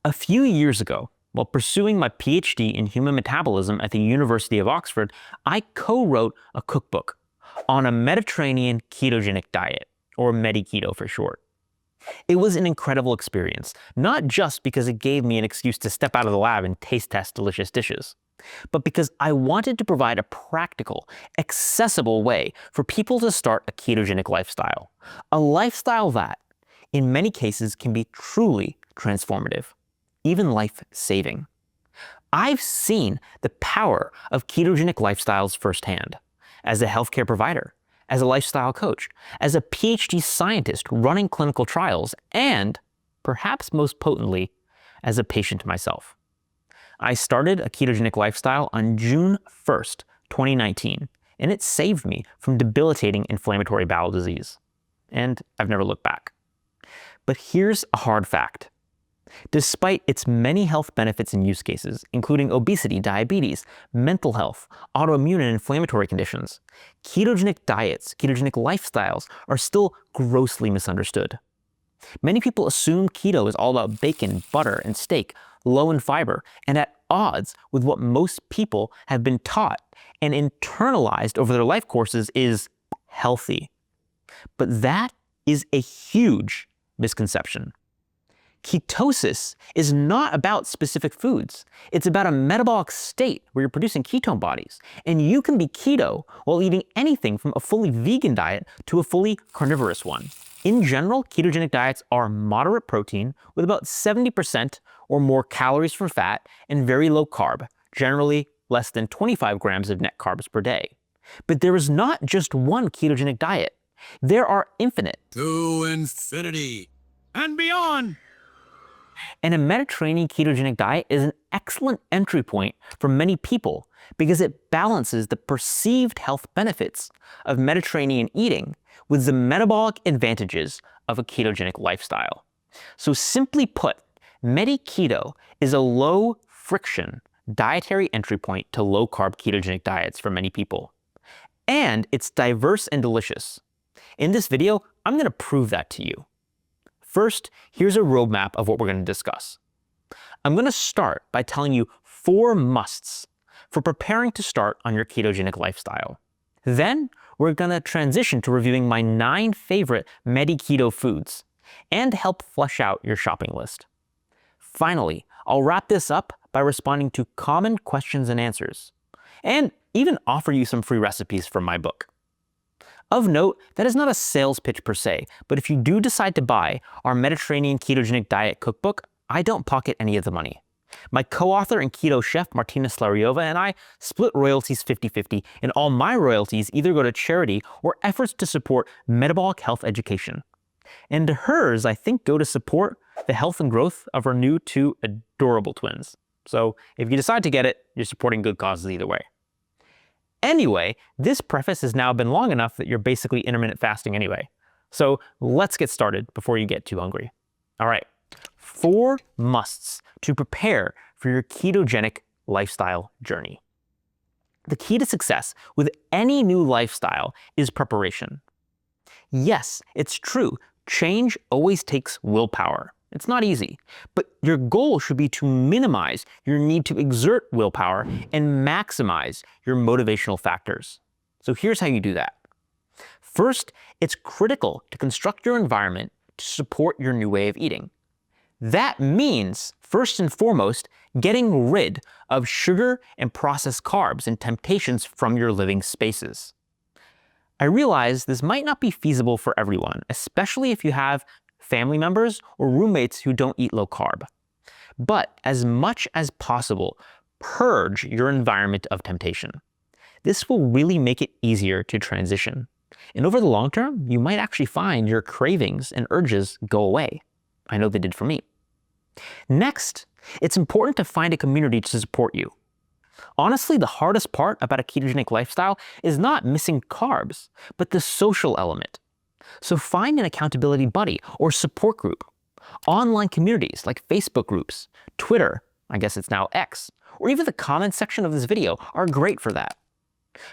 A few years ago, while pursuing my PhD in human metabolism at the University of Oxford, I co-wrote a cookbook on a Mediterranean ketogenic diet, or Medi-Keto for short. It was an incredible experience, not just because it gave me an excuse to step out of the lab and taste test delicious dishes, but because I wanted to provide a practical, accessible way for people to start a ketogenic lifestyle. A lifestyle that, in many cases, can be truly transformative, even life-saving. I've seen the power of ketogenic lifestyles firsthand, as a healthcare provider, as a lifestyle coach, as a PhD scientist running clinical trials, and, perhaps most potently, as a patient myself. I started a ketogenic lifestyle on June 1st, 2019, and it saved me from debilitating inflammatory bowel disease. And I've never looked back. But here's a hard fact. Despite its many health benefits and use cases, including obesity, diabetes, mental health, autoimmune and inflammatory conditions, ketogenic diets, ketogenic lifestyles are still grossly misunderstood. Many people assume keto is all about bacon, butter, and steak, low in fiber, and at odds with what most people have been taught and internalized over their life courses is healthy. But that is a huge misconception. Ketosis is not about specific foods. It's about a metabolic state where you're producing ketone bodies. And you can be keto while eating anything from a fully vegan diet to a fully carnivorous one. In general, ketogenic diets are moderate protein with about 70% or more calories from fat and very low carb, generally less than 25 grams of net carbs per day. But there is not just one ketogenic diet. There are infinite. To infinity and beyond. And a Mediterranean ketogenic diet is an excellent entry point for many people because it balances the perceived health benefits of Mediterranean eating with the metabolic advantages of a ketogenic lifestyle. So simply put, Medi-Keto is a low-friction dietary entry point to low-carb ketogenic diets for many people. And it's diverse and delicious. In this video, I'm going to prove that to you. First, here's a roadmap of what we're going to discuss. I'm going to start by telling you 4 musts for preparing to start on your ketogenic lifestyle. Then, we're going to transition to reviewing my 9 favorite Medi-Keto foods and help flesh out your shopping list. Finally, I'll wrap this up by responding to common questions and answers, and even offer you some free recipes from my book. Of note, that is not a sales pitch per se, but if you do decide to buy our Mediterranean Ketogenic Diet Cookbook, I don't pocket any of the money. My co-author and keto chef, Martina Slariova, and I split royalties 50-50, and all my royalties either go to charity or efforts to support metabolic health education. And hers, I think, go to support the health and growth of our new 2 adorable twins. So if you decide to get it, you're supporting good causes either way. Anyway, this preface has now been long enough that you're basically intermittent fasting anyway. So let's get started before you get too hungry. All right, 4 musts to prepare for your ketogenic lifestyle journey. The key to success with any new lifestyle is preparation. Yes, it's true, change always takes willpower. It's not easy, but your goal should be to minimize your need to exert willpower and maximize your motivational factors. So here's how you do that. First, it's critical to construct your environment to support your new way of eating. That means, first and foremost, getting rid of sugar and processed carbs and temptations from your living spaces. I realize this might not be feasible for everyone, especially if you have family members or roommates who don't eat low carb. But as much as possible, purge your environment of temptation. This will really make it easier to transition. And over the long term, you might actually find your cravings and urges go away. I know they did for me. Next, it's important to find a community to support you. Honestly, the hardest part about a ketogenic lifestyle is not missing carbs, but the social element. So find an accountability buddy or support group. Online communities like Facebook groups, Twitter, I guess it's now X, or even the comments section of this video are great for that.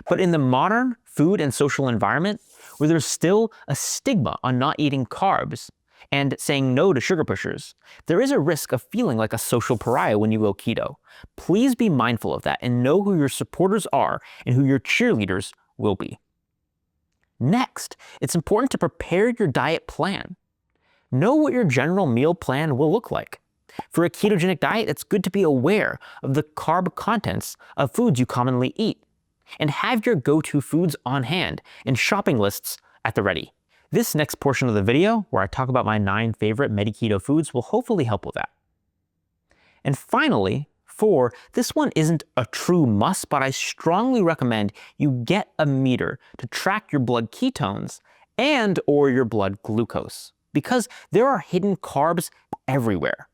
But in the modern food and social environment, where there's still a stigma on not eating carbs, and saying no to sugar pushers, there is a risk of feeling like a social pariah when you go keto. Please be mindful of that and know who your supporters are and who your cheerleaders will be. Next, it's important to prepare your diet plan. Know what your general meal plan will look like. For a ketogenic diet, it's good to be aware of the carb contents of foods you commonly eat, and have your go-to foods on hand and shopping lists at the ready. This next portion of the video, where I talk about my 9 favorite Medi-Keto foods, will hopefully help with that. And finally, 4, this one isn't a true must, but I strongly recommend you get a meter to track your blood ketones and or your blood glucose, because there are hidden carbs everywhere.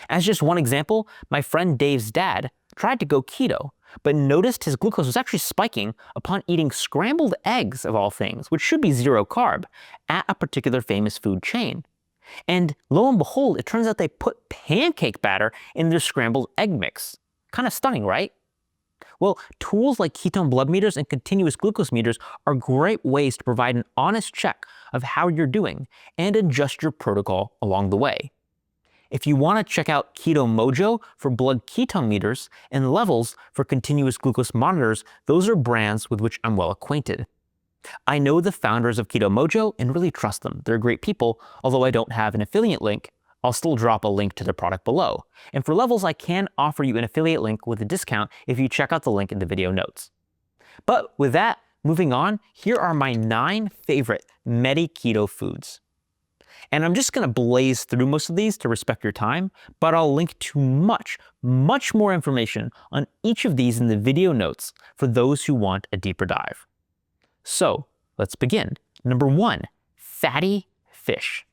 As just one example, my friend Dave's dad tried to go keto, but noticed his glucose was actually spiking upon eating scrambled eggs, of all things, which should be 0 carb, at a particular famous food chain. And lo and behold, it turns out they put pancake batter in their scrambled egg mix. Kind of stunning, right? Well, tools like ketone blood meters and continuous glucose meters are great ways to provide an honest check of how you're doing and adjust your protocol along the way. If you want to check out Keto Mojo for blood ketone meters and levels for continuous glucose monitors, those are brands with which I'm well acquainted. I know the founders of Keto Mojo and really trust them. They're great people, although I don't have an affiliate link. I'll still drop a link to their product below. And for levels, I can offer you an affiliate link with a discount if you check out the link in the video notes. But with that, moving on, here are my 9 favorite Medi-Keto foods. And I'm just going to blaze through most of these to respect your time, but I'll link to much more information on each of these in the video notes for those who want a deeper dive. So let's begin. Number 1, fatty fish.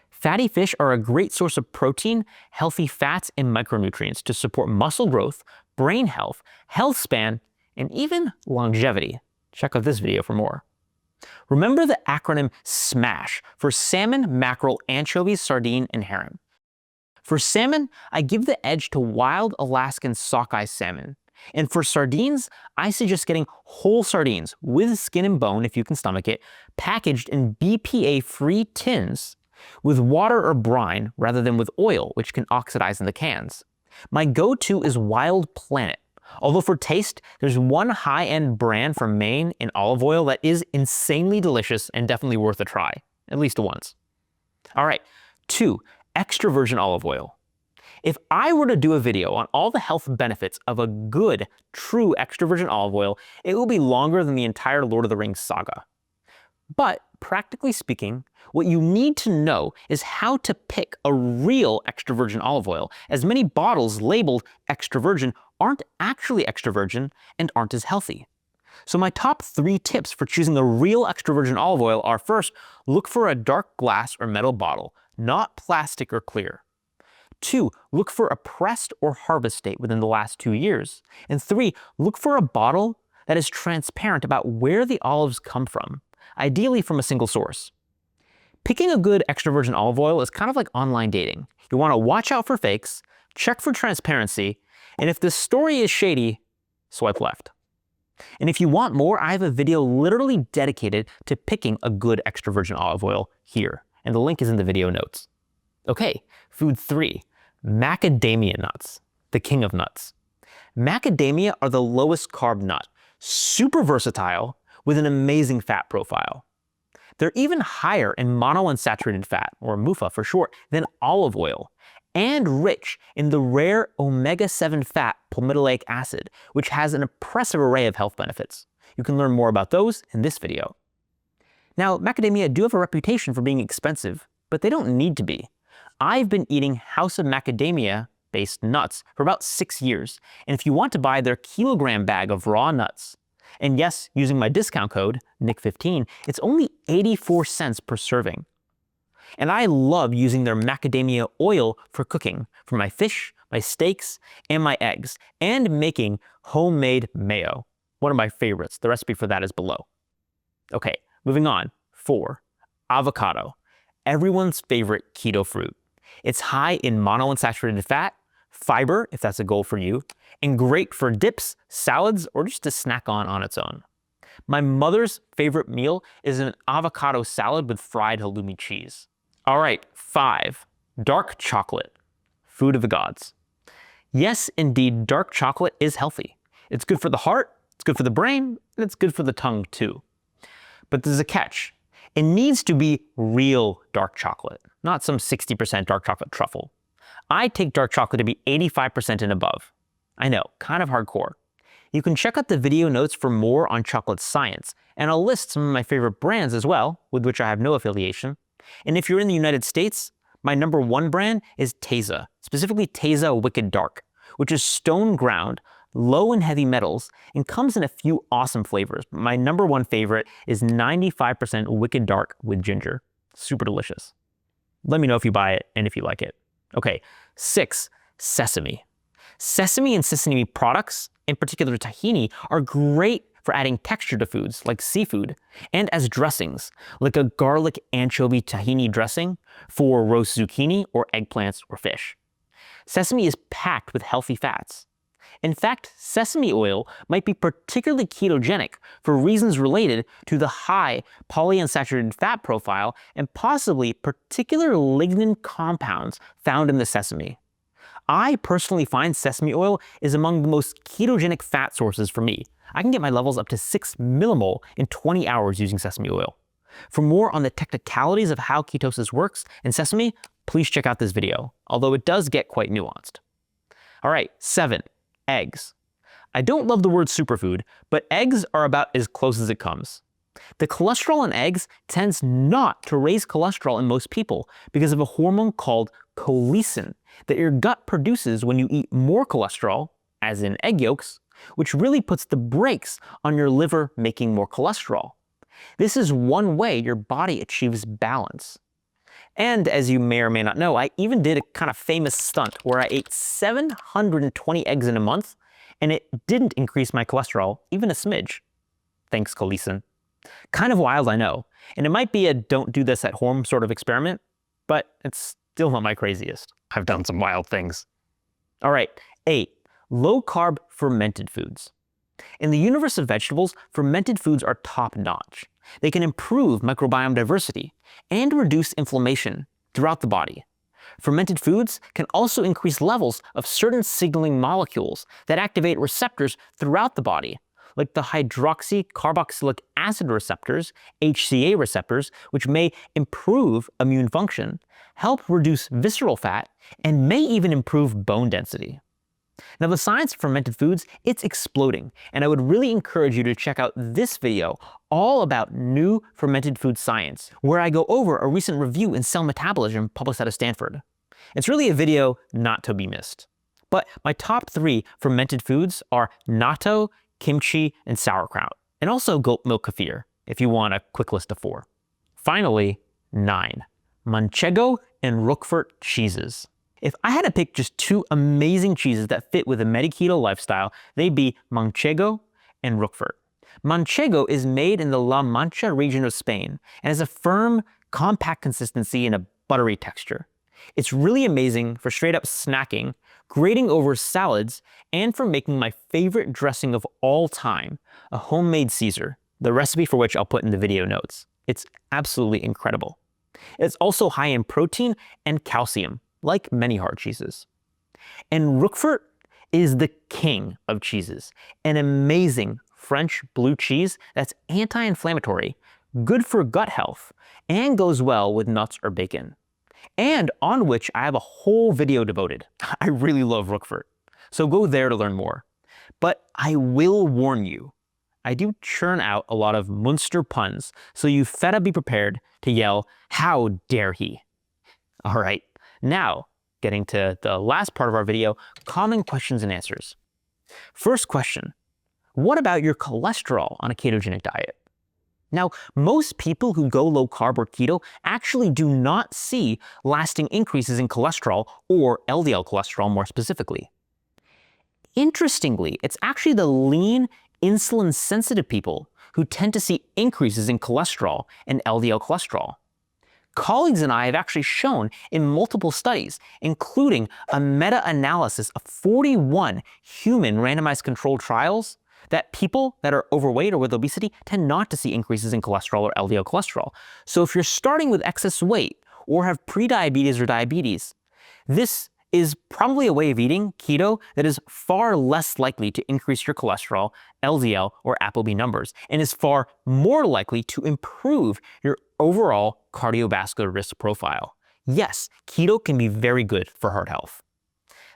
Fatty fish are a great source of protein, healthy fats, and micronutrients to support muscle growth, brain health, health span, and even longevity. Check out this video for more. Remember the acronym SMASH for salmon, mackerel, anchovies, sardine, and herring. For salmon, I give the edge to wild Alaskan sockeye salmon. And for sardines, I suggest getting whole sardines with skin and bone, if you can stomach it, packaged in BPA-free tins with water or brine rather than with oil, which can oxidize in the cans. My go-to is Wild Planet. Although for taste, there's one high-end brand from Maine in olive oil that is insanely delicious and definitely worth a try, at least once. All right, 2, extra virgin olive oil. If I were to do a video on all the health benefits of a good, true extra virgin olive oil, it will be longer than the entire Lord of the Rings saga. But practically speaking, what you need to know is how to pick a real extra virgin olive oil, as many bottles labeled extra virgin aren't actually extra virgin and aren't as healthy. So my top 3 tips for choosing a real extra virgin olive oil are: first, look for a dark glass or metal bottle, not plastic or clear. 2, look for a pressed or harvest date within the last 2 years. And 3, look for a bottle that is transparent about where the olives come from, ideally from a single source. Picking a good extra virgin olive oil is kind of like online dating. You want to watch out for fakes, check for transparency, and if the story is shady, swipe left. And if you want more, I have a video literally dedicated to picking a good extra virgin olive oil here, and the link is in the video notes. Okay, food 3, macadamia nuts, the king of nuts. Macadamia are the lowest carb nut, super versatile, with an amazing fat profile. They're even higher in monounsaturated fat, or MUFA for short, than olive oil, and rich in the rare omega-7 fat palmitoleic acid, which has an impressive array of health benefits. You can learn more about those in this video. Now, macadamia do have a reputation for being expensive, but they don't need to be. I've been eating House of Macadamia-based nuts for about 6 years, and if you want to buy their kilogram bag of raw nuts, and yes, using my discount code, NICK15, it's only 84 cents per serving. And I love using their macadamia oil for cooking, for my fish, my steaks, and my eggs, and making homemade mayo. One of my favorites. The recipe for that is below. Okay, moving on. 4, avocado. Everyone's favorite keto fruit. It's high in monounsaturated fat, fiber, if that's a goal for you, and great for dips, salads, or just to snack on its own. My mother's favorite meal is an avocado salad with fried halloumi cheese. All right, 5. Dark chocolate, food of the gods. Yes, indeed, dark chocolate is healthy. It's good for the heart, it's good for the brain, and it's good for the tongue too. But there's a catch. It needs to be real dark chocolate, not some 60% dark chocolate truffle. I take dark chocolate to be 85% and above. I know, kind of hardcore. You can check out the video notes for more on chocolate science, and I'll list some of my favorite brands as well, with which I have no affiliation. And if you're in the United States, my #1 brand is Teza, specifically Teza Wicked Dark, which is stone ground, low in heavy metals, and comes in a few awesome flavors. My #1 favorite is 95% Wicked Dark with ginger. Super delicious. Let me know if you buy it and if you like it. Okay, 6. Sesame. Sesame and sesame products, in particular tahini, are great for adding texture to foods like seafood and as dressings, like a garlic anchovy tahini dressing for roast zucchini or eggplants or fish. Sesame is packed with healthy fats. In fact, sesame oil might be particularly ketogenic for reasons related to the high polyunsaturated fat profile and possibly particular lignin compounds found in the sesame. I personally find sesame oil is among the most ketogenic fat sources for me. I can get my levels up to 6 millimole in 20 hours using sesame oil. For more on the technicalities of how ketosis works in sesame, please check out this video, although it does get quite nuanced. All right, 7. Eggs. I don't love the word superfood, but eggs are about as close as it comes. The cholesterol in eggs tends not to raise cholesterol in most people because of a hormone called choline that your gut produces when you eat more cholesterol, as in egg yolks, which really puts the brakes on your liver making more cholesterol. This is one way your body achieves balance. And as you may or may not know, I even did a kind of famous stunt where I ate 720 eggs in a month, and it didn't increase my cholesterol, even a smidge. Thanks, choline. Kind of wild, I know, and it might be a don't do this at home sort of experiment, but it's still not my craziest. I've done some wild things. All right, 8. Low-carb fermented foods. In the universe of vegetables, fermented foods are top-notch. They can improve microbiome diversity and reduce inflammation throughout the body. Fermented foods can also increase levels of certain signaling molecules that activate receptors throughout the body, like the hydroxycarboxylic acid receptors, HCA receptors, which may improve immune function, help reduce visceral fat, and may even improve bone density. Now, the science of fermented foods, it's exploding, and I would really encourage you to check out this video all about new fermented food science, where I go over a recent review in Cell Metabolism published out of Stanford. It's really a video not to be missed. But my top 3 fermented foods are natto, kimchi, and sauerkraut, and also goat milk kefir, if you want a quick list of 4. Finally, 9. Manchego and Roquefort cheeses. If I had to pick just 2 amazing cheeses that fit with a Medi-Keto lifestyle, they'd be Manchego and Roquefort. Manchego is made in the La Mancha region of Spain and has a firm, compact consistency and a buttery texture. It's really amazing for straight up snacking, grating over salads, and for making my favorite dressing of all time, a homemade Caesar, the recipe for which I'll put in the video notes. It's absolutely incredible. It's also high in protein and calcium, like many hard cheeses. And Roquefort is the king of cheeses, an amazing French blue cheese that's anti-inflammatory, good for gut health, and goes well with nuts or bacon, and on which I have a whole video devoted. I really love Roquefort, so go there to learn more. But I will warn you, I do churn out a lot of Munster puns, so you better be prepared to yell, "How dare he!" All right. Now, getting to the last part of our video, common questions and answers. First question, what about your cholesterol on a ketogenic diet? Now, most people who go low carb or keto actually do not see lasting increases in cholesterol, or LDL cholesterol more specifically. Interestingly, it's actually the lean, insulin-sensitive people who tend to see increases in cholesterol and LDL cholesterol. Colleagues and I have actually shown in multiple studies, including a meta-analysis of 41 human randomized controlled trials, that people that are overweight or with obesity tend not to see increases in cholesterol or LDL cholesterol. So if you're starting with excess weight, or have prediabetes or diabetes. This is probably a way of eating keto that is far less likely to increase your cholesterol, LDL, or ApoB numbers, and is far more likely to improve your overall cardiovascular risk profile. Yes, keto can be very good for heart health.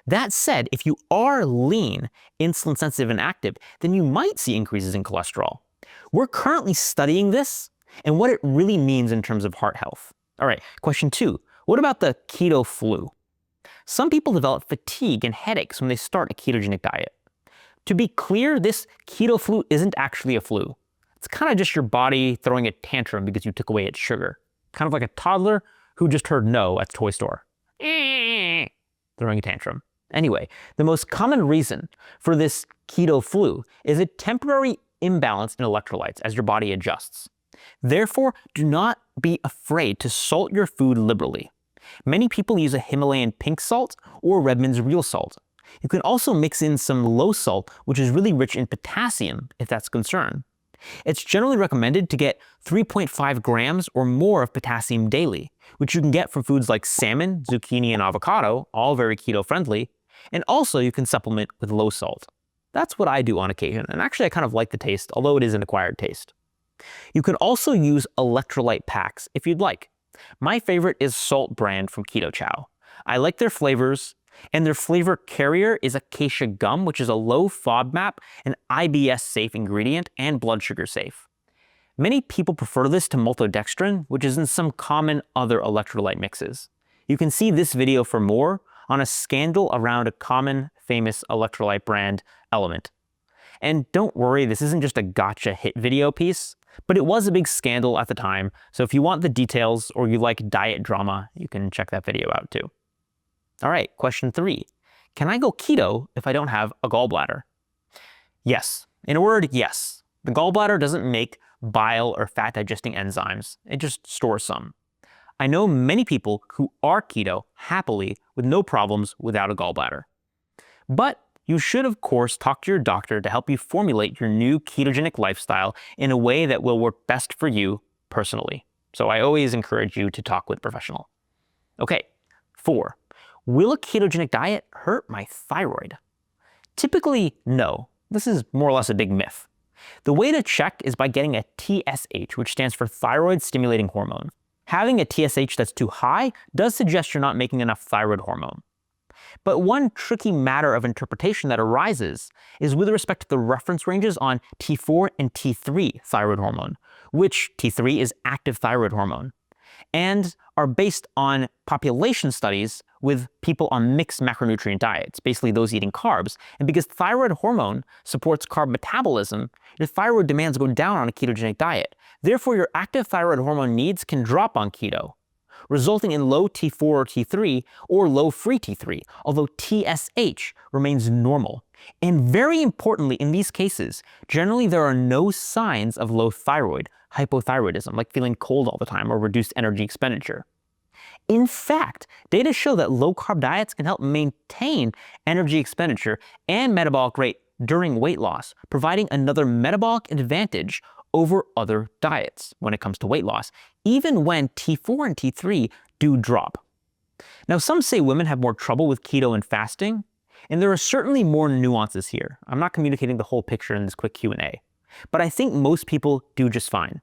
That said, if you are lean, insulin sensitive, and active, then you might see increases in cholesterol. We're currently studying this and what it really means in terms of heart health. All right, question 2. What about the keto flu? Some people develop fatigue and headaches when they start a ketogenic diet. To be clear, this keto flu isn't actually a flu. It's kind of just your body throwing a tantrum because you took away its sugar. Kind of like a toddler who just heard no at the toy store. Throwing a tantrum. Anyway, the most common reason for this keto flu is a temporary imbalance in electrolytes as your body adjusts. Therefore, do not be afraid to salt your food liberally. Many people use a Himalayan pink salt or Redmond's real salt. You can also mix in some low salt, which is really rich in potassium if that's a concern. It's generally recommended to get 3.5 grams or more of potassium daily, which you can get from foods like salmon, zucchini, and avocado, all very keto-friendly, and also you can supplement with low salt. That's what I do on occasion, and actually I kind of like the taste, although it is an acquired taste. You can also use electrolyte packs if you'd like. My favorite is Salt brand from Keto Chow. I like their flavors, and their flavor carrier is acacia gum, which is a low FODMAP, an IBS safe ingredient, and blood sugar safe. Many people prefer this to maltodextrin, which is in some common other electrolyte mixes. You can see this video for more on a scandal around a common famous electrolyte brand, Element. And don't worry, this isn't just a gotcha hit video piece, but it was a big scandal at the time, so if you want the details or you like diet drama, you can check that video out too. All right, question 3. Can I go keto if I don't have a gallbladder? Yes. In a word, yes. The gallbladder doesn't make bile or fat digesting enzymes. It just stores some. I know many people who are keto happily with no problems without a gallbladder. But you should, of course, talk to your doctor to help you formulate your new ketogenic lifestyle in a way that will work best for you personally. So I always encourage you to talk with a professional. Okay, 4. Will a ketogenic diet hurt my thyroid? Typically, no. This is more or less a big myth. The way to check is by getting a TSH, which stands for thyroid stimulating hormone. Having a TSH that's too high does suggest you're not making enough thyroid hormone. But one tricky matter of interpretation that arises is with respect to the reference ranges on T4 and T3 thyroid hormone, which T3 is active thyroid hormone, and are based on population studies with people on mixed macronutrient diets, basically those eating carbs. And because thyroid hormone supports carb metabolism, your thyroid demands go down on a ketogenic diet. Therefore, your active thyroid hormone needs can drop on keto, resulting in low T4 or T3 or low free T3, although TSH remains normal. And very importantly, in these cases, generally there are no signs of low thyroid, hypothyroidism, like feeling cold all the time or reduced energy expenditure. In fact, data show that low-carb diets can help maintain energy expenditure and metabolic rate during weight loss, providing another metabolic advantage over other diets when it comes to weight loss, even when T4 and T3 do drop. Now, some say women have more trouble with keto and fasting, and there are certainly more nuances here. I'm not communicating the whole picture in this quick Q&A, but I think most people do just fine.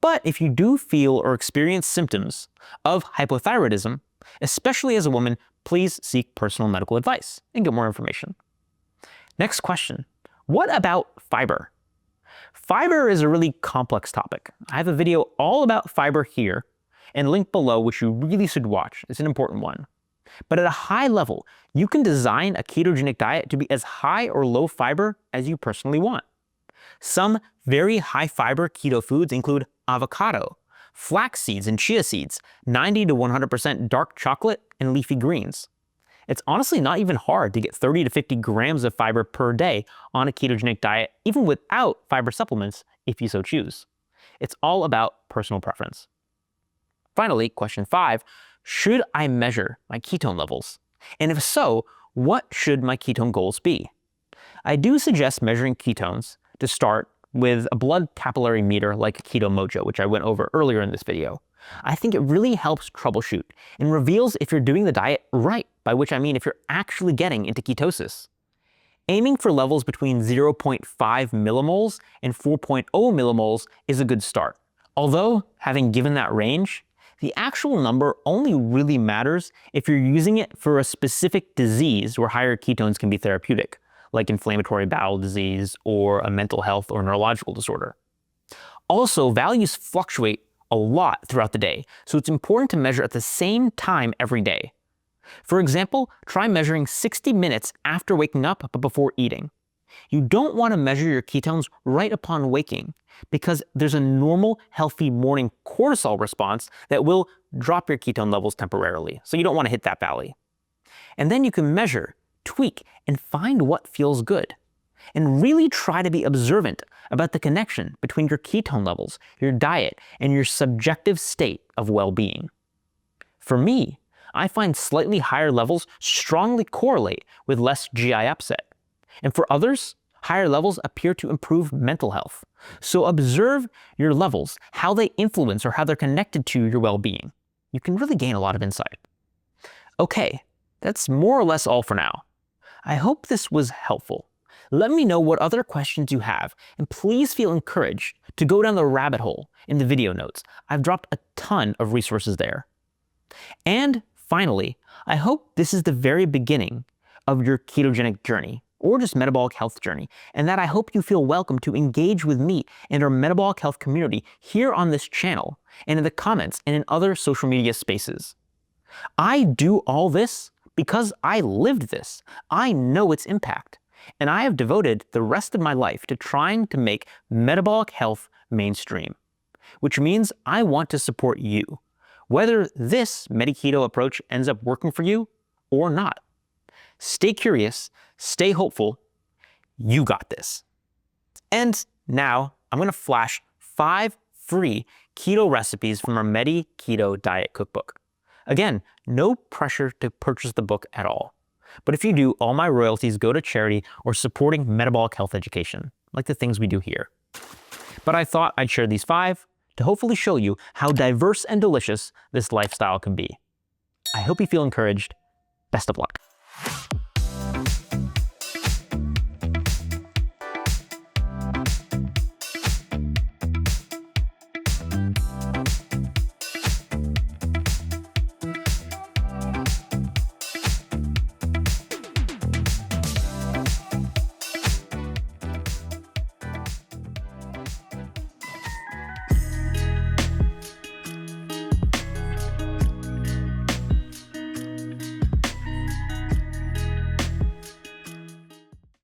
But if you do feel or experience symptoms of hypothyroidism, especially as a woman, please seek personal medical advice and get more information. Next question, what about fiber? Fiber is a really complex topic. I have a video all about fiber here and linked below, which you really should watch. It's an important one. But at a high level, you can design a ketogenic diet to be as high or low fiber as you personally want. Some very high fiber keto foods include avocado, flax seeds and chia seeds, 90 to 100% dark chocolate, and leafy greens. It's honestly not even hard to get 30 to 50 grams of fiber per day on a ketogenic diet, even without fiber supplements, if you so choose. It's all about personal preference. Finally, question 5, should I measure my ketone levels? And if so, what should my ketone goals be? I do suggest measuring ketones to start with a blood capillary meter like Keto Mojo, which I went over earlier in this video. I think it really helps troubleshoot and reveals if you're doing the diet right, by which I mean if you're actually getting into ketosis. Aiming for levels between 0.5 millimoles and 4.0 millimoles is a good start. Although, having given that range, the actual number only really matters if you're using it for a specific disease where higher ketones can be therapeutic, like inflammatory bowel disease or a mental health or neurological disorder. Also, values fluctuate a lot throughout the day, so it's important to measure at the same time every day. For example, try measuring 60 minutes after waking up but before eating. You don't want to measure your ketones right upon waking because there's a normal, healthy morning cortisol response that will drop your ketone levels temporarily, so you don't want to hit that valley. And then you can measure, tweak, and find what feels good. And really try to be observant about the connection between your ketone levels, your diet, and your subjective state of well-being. For me, I find slightly higher levels strongly correlate with less GI upset. And for others, higher levels appear to improve mental health. So observe your levels, how they influence or how they're connected to your well-being. You can really gain a lot of insight. Okay, that's more or less all for now. I hope this was helpful. Let me know what other questions you have, and please feel encouraged to go down the rabbit hole in the video notes. I've dropped a ton of resources there. And finally, I hope this is the very beginning of your ketogenic journey, or just metabolic health journey, and that I hope you feel welcome to engage with me and our metabolic health community here on this channel, and in the comments and in other social media spaces. I do all this because I lived this. I know its impact. And I have devoted the rest of my life to trying to make metabolic health mainstream, which means I want to support you, whether this Medi-Keto approach ends up working for you or not. Stay curious, stay hopeful, you got this. And now I'm going to flash 5 free keto recipes from our Medi-Keto Diet Cookbook. Again, no pressure to purchase the book at all. But if you do, all my royalties go to charity or supporting metabolic health education, like the things we do here. But I thought I'd share these 5 to hopefully show you how diverse and delicious this lifestyle can be. I hope you feel encouraged. Best of luck.